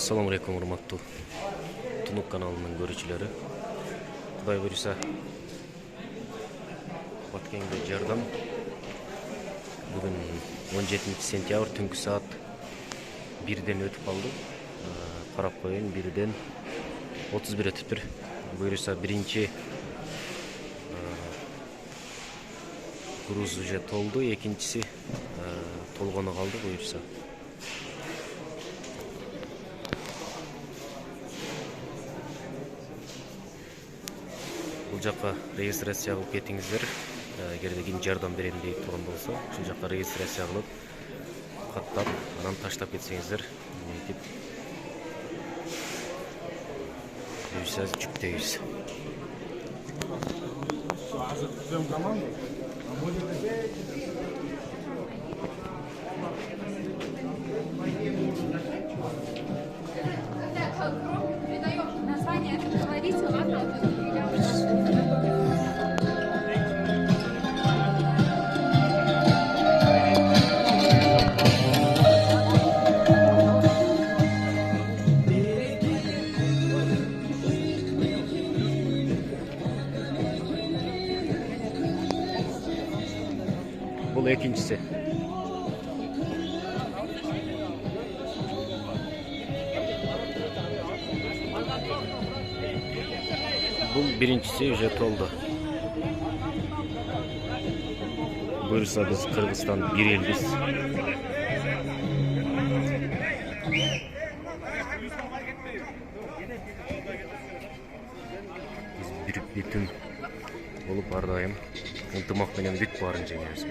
Assalamu alaikum урматтуу Тунук каналынын көрүүчүлөрү. Кудай буюрса Баткенге жардам. Бүгүн 17 сентябрь түнкү саат 1ден өтүп калды. Карап коеюн, 1ден 31 өтүптүр. Буюрса биринчи груз уже толду, экинчиси толгону калды буюрса. Бул жакка регистрация кылып кетиңиздер. Эгерде ким жардам берем деп турган болсо, ушул жакка регистрация кылып, каттап, анан таштап кетсеңиздер, мынтип буюрса жүктөйбүз. Бул экинчиси. Бул биринчиси уже толду. Буюрса биз Кыргызстан бир элбиз. Биз бир бүтүн болуп ар дайым ынтымак менен бүт баарын жеңебиз.